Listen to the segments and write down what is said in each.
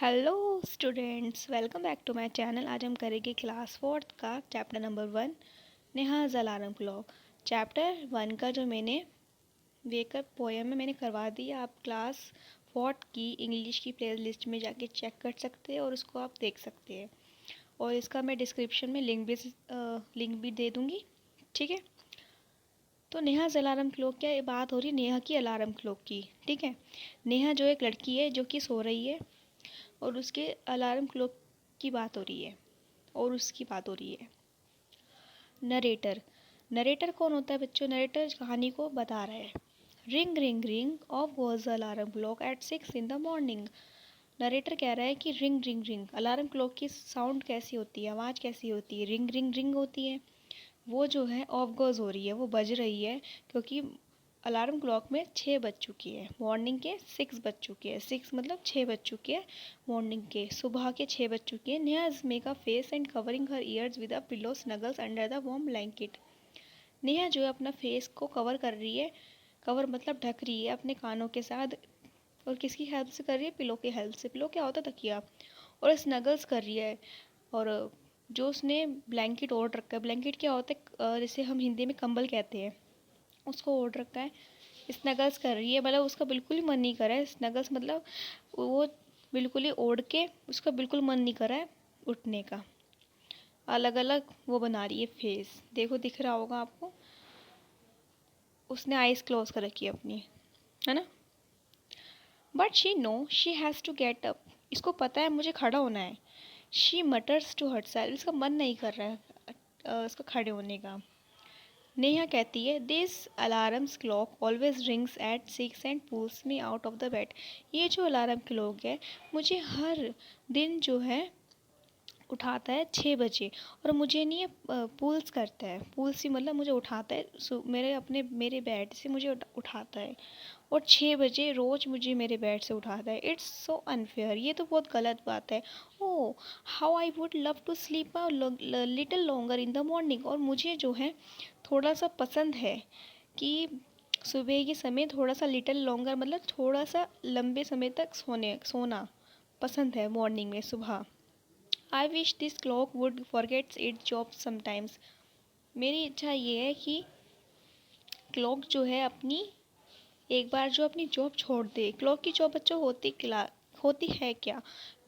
Hello students, welcome back to my channel. आज हम करेंगे क्लास 4th का chapter number 1 Neha's alarm clock. Chapter 1 का जो मैंने वेकअप पोएम है मैंने करवा दिया। आप क्लास 4th की इंग्लिश की प्ले लिस्ट में जाके चेक कर सकते हैं और उसको आप देख सकते हैं। और इसका मैं डिस्क्रिप्शन में लिंक भी दे दूँगी, ठीक है। तो नेहाज़ अलार्म क्लॉक, क्या बात हो रही है नेहा की अलार्म क्लॉक की, ठीक है। नेहा जो एक लड़की है जो कि सो रही है और उसके अलार्म क्लॉक की बात हो रही है और उसकी बात हो रही है। नरेटर, नरेटर कौन होता है बच्चों? नरेटर कहानी को बता रहा है। Ring ring ring off was alarm clock at 6 in the morning। Narrator कह रहा है कि ring ring ring, alarm clock की साउंड कैसी होती है, आवाज़ कैसी होती है? रिंग रिंग रिंग होती है। वो जो है ऑफ गोज हो रही है, वो बज रही है, क्योंकि अलार्म क्लॉक में 6 बज चुकी है। मॉर्निंग के 6 बज चुके हैं। 6 मतलब 6 बज चुके हैं। मॉर्निंग के सुबह के 6 बज चुके हैं। Neha make a face and covering her ears with a pillow snuggles under the warm blanket. Neha जो है अपना फेस को कवर कर रही है। कवर मतलब ढक रही है अपने कानों के साथ। और किसकी हेल्प से कर रही है? पिलो की हेल्प से। पिलो क्या होता है? तकिया। और स्नगल्स कर रही है। और जो उसने ब्लैंकेट ओढ़ रखा है, ब्लैंकेट क्या होता है? जिसे हम हिंदी में कंबल कहते हैं, उसको ओढ़ रखा है। स्नगल्स कर रही है, मतलब उसका बिल्कुल ही मन नहीं कर रहा है। स्नगल्स मतलब वो बिल्कुल ही ओढ़ के उसका बिल्कुल मन नहीं कर रहा है उठने का। अलग अलग वो बना रही है फेस, देखो दिख रहा होगा आपको। उसने आइज़ क्लोज कर रखी है अपनी, है ना। But she know she has to get up. इसको पता है मुझे खड़ा होना है। शी मटर्स टू हर्सेल्फ, इसका मन नहीं कर रहा है इसका खड़े होने का। नेहा कहती है this alarms clock always rings at 6 and pulls me out of the bed. ये जो अलार्म क्लॉक है मुझे हर दिन जो है उठाता है 6 बजे। और मुझे नहीं पुल्स करता है, पुल्स ही मतलब मुझे उठाता है, मेरे बेड से मुझे उठाता है। और 6 बजे रोज़ मुझे मेरे बेड से उठाता है। इट्स सो अनफेयर, ये तो बहुत गलत बात है। Oh how I would love to sleep a little longer in the morning. और मुझे जो है थोड़ा सा पसंद है कि सुबह के समय थोड़ा सा लिटिल लॉन्गर मतलब थोड़ा सा लंबे समय तक सोना पसंद है मॉर्निंग में, सुबह। I wish this clock would forgets it's job sometimes. मेरी इच्छा ये है कि क्लॉक जो है अपनी एक बार जो अपनी जॉब छोड़ दे। क्लॉक की जॉब बच्चों होती है क्या?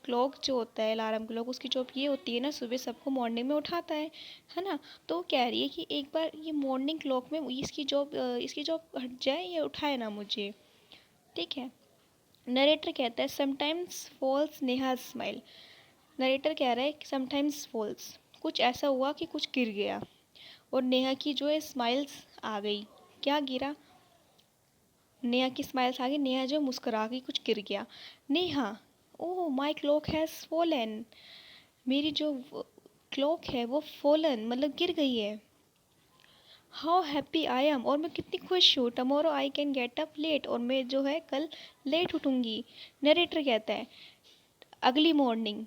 क्लॉक जो होता है अलार्म क्लॉक, उसकी जॉब ये होती है ना, सुबह सबको मॉर्निंग में उठाता है ना। तो वो कह रही है कि एक बार ये मॉर्निंग क्लॉक में इसकी जॉब हट जाए, ये उठाए ना मुझे, ठीक है। नरेटर कहता है sometimes falls Neha smile. Narrator कह रहा है कि समटाइम्स फॉल्स, कुछ ऐसा हुआ कि कुछ गिर गया और नेहा की जो है स्माइल्स आ गई। क्या गिरा? नेहा की स्माइल्स आ गई। नेहा जो मुस्कुरा गई, कुछ गिर गया। नेहा, ओह माई क्लॉक हैज़ फॉलन। मेरी जो क्लॉक है वो फॉलन मतलब गिर गई है। हाउ हैप्पी आई एम, और मैं कितनी खुश हूँ। Tomorrow I can get up late, और मैं जो है कल लेट उठूँगी। नरेटर कहता है अगली morning,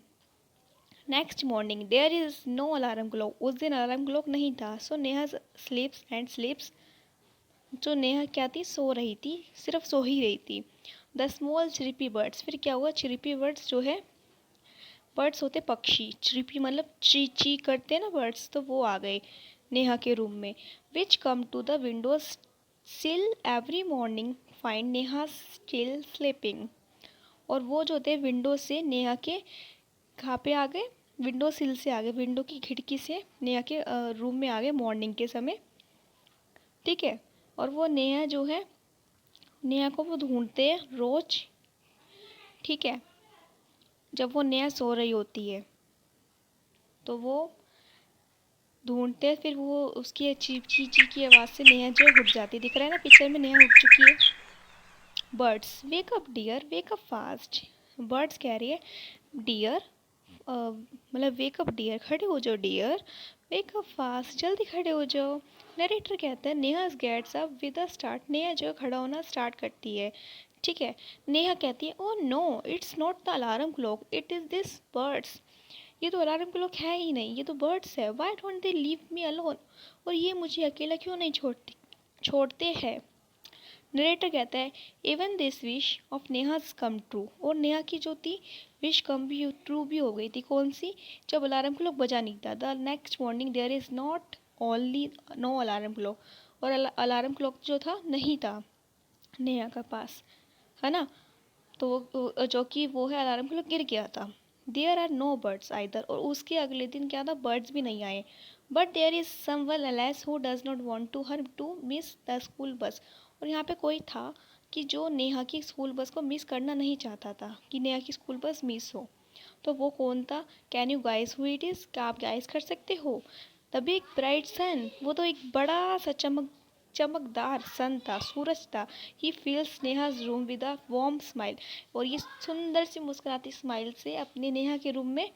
next morning there is no alarm clock. उस दिन अलार्म क्लॉक नहीं था। So Neha sleeps and sleeps. जो नेहा क्या थी? सो रही थी, सिर्फ सो ही रही थी। द स्मॉल चिरिपी बर्ड्स, फिर क्या हुआ? चिरिपी बर्ड्स जो है, बर्ड्स होते पक्षी, चिरिपी मतलब ची ची करते हैं ना बर्ड्स, तो वो आ गए नेहा के रूम में। विच कम टू द विंडोज सिल every morning find Neha still sleeping. और वो जो थे विंडो से नेहा के कहाँ पे आ गए? विंडो सिल से आ गए, विंडो की खिड़की से नेहा के रूम में आ गए मॉर्निंग के समय, ठीक है। और वो नेहा जो है, नेहा को वो ढूंढते हैं रोज, ठीक है। जब वो नेहा सो रही होती है तो वो ढूंढते हैं, फिर वो उसकी ची ची ची की आवाज़ से नेहा जो है उठ जाती है। दिख रहा है ना पिक्चर में नेहा उठ चुकी है। Birds wake up dear wake up fast. Birds कह रही है डियर, मतलब वेकअप डियर, खड़े हो जाओ डियर, वेकअप फास्ट, जल्दी खड़े हो जाओ। नरेटर कहता है Neha gets up with a start. Neha जो खड़ा होना स्टार्ट करती है, ठीक है। नेहा कहती है oh no it's not the alarm clock it is this birds. ये तो अलार्म क्लॉक है ही नहीं, ये तो बर्ड्स है। Why don't they leave me alone. और ये मुझे अकेला क्यों नहीं छोड़ते हैं? नरेटर कहता है even this wish of Neha's come true, और नेहा की जो थी विश कम भी ट्रू भी हो गई थी। कौन सी? जब अलार्म क्लॉक बजा नहीं था। The next morning there is not only no alarm clock, और अलार्म क्लॉक जो था नहीं था नेहा के पास, है ना। तो जो कि वो है अलार्म क्लॉक गिर गया था। There are no birds either, और उसके अगले दिन क्या था, बर्ड्स भी नहीं आए। But there is someone else who does not want to her to miss the school bus, और यहाँ पे कोई था कि जो नेहा की स्कूल बस को मिस करना नहीं चाहता था, कि नेहा की स्कूल बस मिस हो। तो वो कौन था? Can you guys who it is? क्या आप गाइस कर सकते हो? द बिग ब्राइट सन, वो तो एक बड़ा सा चमकदार सन था, सूरज था। He feels Neha's room with a warm smile, और ये सुंदर सी मुस्कुराती स्माइल से अपने नेहा के रूम में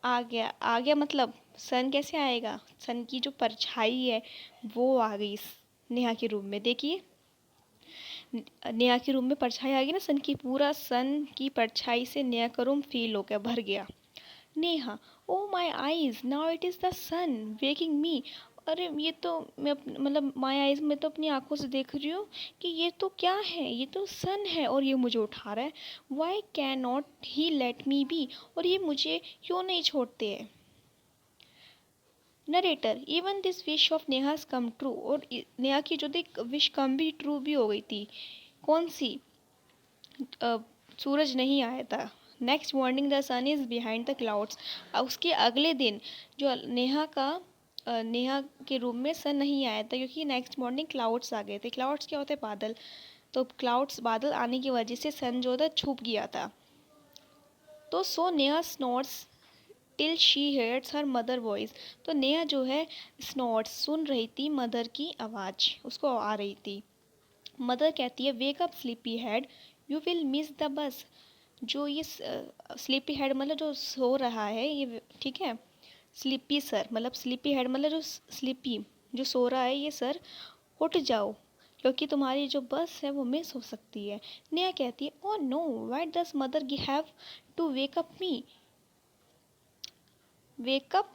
आ गया मतलब सन कैसे आएगा? सन की जो परछाई है वो आ गई इस नेहा के रूम में। देखिए नेहा के रूम में परछाई आ गई ना सन की, पूरा सन की परछाई से नेहा का रूम फील हो गया, भर गया। Neha, oh my eyes, now it is the sun waking me. अरे ये तो मैं मतलब माई आईज में तो अपनी आंखों से देख रही हूँ कि ये तो क्या है, ये तो सन है और ये मुझे उठा रहा है। Why can not he let me be, और ये मुझे क्यों नहीं छोड़ते हैं। Narrator, even this wish of Neha's come true, और नेहा की जो थी विश कम भी ट्रू भी हो गई थी। कौन सी? सूरज नहीं आया था। Next morning the sun is behind the clouds, उसके अगले दिन जो नेहा के रूम में सन नहीं आया था, क्योंकि नेक्स्ट मॉर्निंग क्लाउड्स आ गए थे। क्लाउड्स क्या होते हैं? बादल। तो क्लाउड्स बादल आने की वजह से सन जो था छुप गया था। तो so Neha snores till she hears her mother voice, तो नेहा जो है स्नोर्स सुन रही थी, मदर की आवाज़ उसको आ रही थी। मदर कहती है wake up sleepy head, you will miss the बस। जो ये स्लीपी हेड मतलब जो सो रहा है ये, ठीक है। स्लीपी सर मतलब स्लीपी हेड मतलब जो स्लीपी जो सो रहा है ये सर, उठ जाओ क्योंकि तुम्हारी जो बस है वो मिस हो सकती है। नेहा कहती है oh no, why does mother have to wake up me, wake up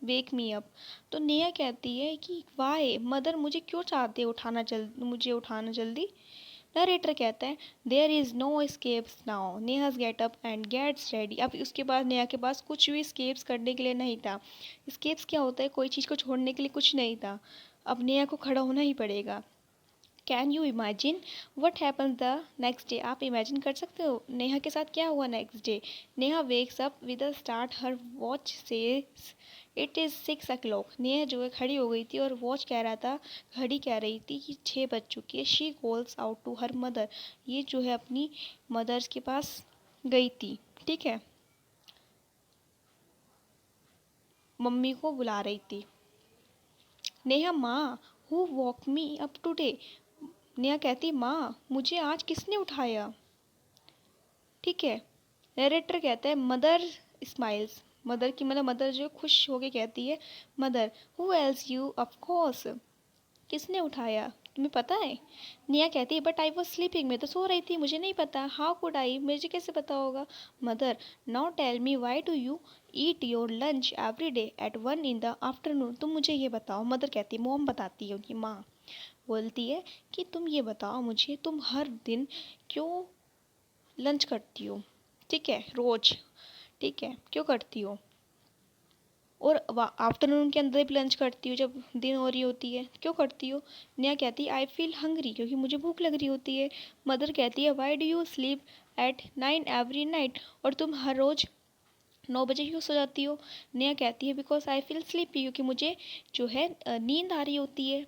wake me up. तो नेहा कहती है कि वाई मदर मुझे क्यों चाहते मुझे उठाना जल्दी। नरेटर कहता है there is no escapes now, Neha's get up and gets ready. अब उसके बाद नेहा के पास कुछ भी एस्केप्स करने के लिए नहीं था। एस्केप्स क्या होता है? कोई चीज़ को छोड़ने के लिए कुछ नहीं था। अब नेहा को खड़ा होना ही पड़ेगा। Can you imagine what happen the next day, आप इमेजिन कर सकते हो नेहा के साथ क्या हुआ next day. Neha wakes up with a start, her watch says it is 6 o'clock। Neha जो है खड़ी हो गई थी और वॉच कह रहा था, घड़ी कह रही थी कि 6 बज चुकी है। She calls out to her mother, ये जो है अपनी मदर्स के पास गई थी, ठीक है, मम्मी को बुला रही थी। नेहा माँ, who walk me up today, Neha कहती माँ मुझे आज किसने उठाया, ठीक है। नरेटर कहता है मदर स्माइल्स, मदर की मतलब मदर जो खुश होके कहती है mother, who else you of course, किसने उठाया तुम्हें पता है। निया कहती है बट आई वॉज स्लीपिंग, मैं तो सो रही थी, मुझे नहीं पता। हाउ कुड आई, मुझे कैसे पता होगा। Mother, now tell me why do you eat your lunch every day at 1 in the afternoon, तुम मुझे ये बताओ। मदर कहती है, मोम बताती है उनकी माँ, बोलती है कि तुम ये बताओ मुझे, तुम हर दिन क्यों लंच करती हो, ठीक है, रोज, ठीक है, क्यों करती हो, और आफ्टरनून के अंदर भी लंच करती हो जब दिन हो रही होती है, क्यों करती हो। नेहा कहती है आई फील हंग्री, क्योंकि मुझे भूख लग रही होती है। मदर कहती है Y do you sleep at 9 every night, और तुम हर रोज़ 9 बजे क्यों सो जाती हो। नेहा कहती है बिकॉज आई फील स्लीपी, क्योंकि मुझे जो है नींद आ रही होती है,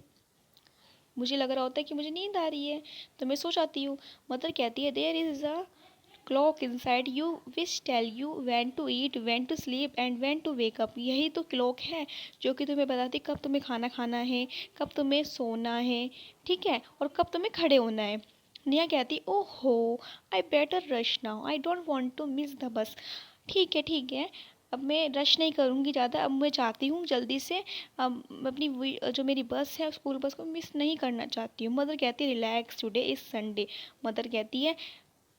मुझे लग रहा होता है कि मुझे नींद आ रही है तो मैं सो जाती हूँ। मदर कहती है there is a clock inside you which tell you when to eat, when to sleep and when to wake up, यही तो क्लॉक है जो कि तुम्हें बताती कब तुम्हें खाना खाना है, कब तुम्हें सोना है, ठीक है, और कब तुम्हें खड़े होना है। नेहा कहती ओहो I better rush now, I don't want to miss the bus, ठीक है ठीक है, अब मैं रश नहीं करूँगी ज़्यादा, अब मैं चाहती हूँ जल्दी से अब अपनी जो मेरी बस है स्कूल बस को मिस नहीं करना चाहती हूँ। मदर कहती है relax today is Sunday, mother कहती है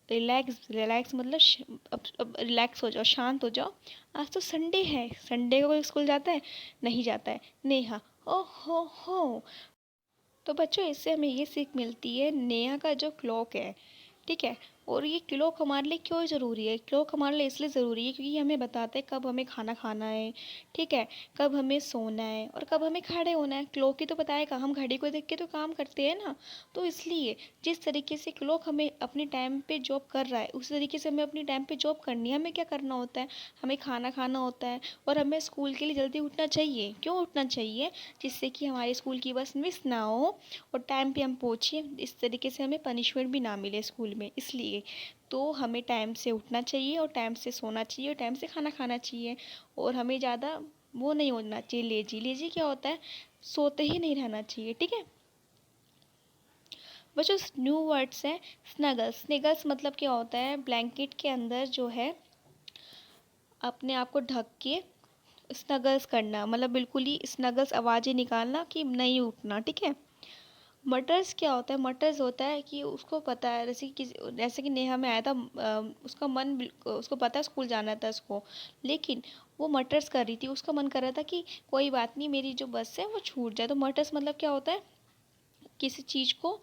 रिलैक्स रिलैक्स मतलब अब रिलैक्स हो जाओ, शांत हो जाओ, आज तो संडे है, संडे को कोई स्कूल जाता है, नहीं जाता है। नेहा, ओ हो, तो बच्चों इससे हमें ये सीख मिलती है, नेहा का जो क्लॉक है, ठीक है, और ये क्लॉक हमारे लिए क्यों ज़रूरी है? क्लॉक हमारे लिए इसलिए ज़रूरी है क्योंकि ये हमें बताता है कब हमें खाना खाना है, ठीक है, कब हमें सोना है और कब हमें खड़े होना है। क्लॉक ही तो बताएगा, हम घड़ी को देख के तो काम करते हैं ना। तो इसलिए जिस तरीके से क्लॉक हमें अपने टाइम पे जॉब कर रहा है, उसी तरीके से हमें अपनी टाइम पे जॉब करनी है। हमें क्या करना होता है? हमें खाना खाना होता है और हमें स्कूल के लिए जल्दी उठना चाहिए। क्यों उठना चाहिए? जिससे कि हमारे स्कूल की बस मिस ना हो और टाइम पे हम पहुँचे, इस तरीके से हमें पनिशमेंट भी ना मिले स्कूल में। इसलिए तो हमें टाइम से उठना चाहिए और टाइम से सोना चाहिए और टाइम से खाना खाना चाहिए। और हमें ज़्यादा वो नहीं होना चाहिए, लेजी। लेजी क्या होता है? सोते ही नहीं रहना चाहिए, ठीक है। बच्चों न्यू वर्ड्स हैं, स्नगल्स। स्निगल्स मतलब क्या होता है? ब्लैंकेट के अंदर जो है अपने आप को ढक के स्नगल्स करना, मतलब बिल्कुल ही स्नगल्स आवाज़ें निकालना कि नहीं उठना, ठीक है। मटर्स क्या होता है? मटर्स होता है कि उसको पता है, जैसे कि नेहा में आया था, उसका उसको पता है स्कूल जाना था उसको, लेकिन वो मटर्स कर रही थी। उसका मन कर रहा था कि कोई बात नहीं, मेरी जो बस है वो छूट जाए। तो मटर्स मतलब क्या होता है? किसी चीज़ को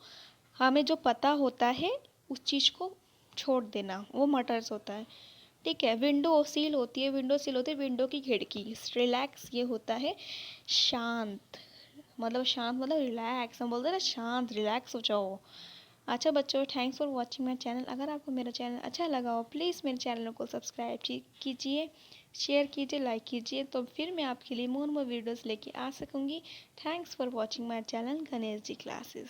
हमें जो पता होता है उस चीज़ को छोड़ देना, वो मटर्स होता है, ठीक है। विंडो सील होती है, विंडो सील होती है विंडो की खिड़की। रिलैक्स ये होता है शांत, मतलब शांत मतलब रिलैक्स, हम बोलते हैं ना शांत, रिलैक्स हो जाओ। अच्छा बच्चों, thanks for watching my channel. अगर आपको मेरा चैनल अच्छा लगा हो, प्लीज़ मेरे चैनल को सब्सक्राइब कीजिए, शेयर कीजिए, लाइक कीजिए, तो फिर मैं आपके लिए मोर वीडियोज़ लेके आ सकूँगी। Thanks for watching my channel Ganesh ji classes.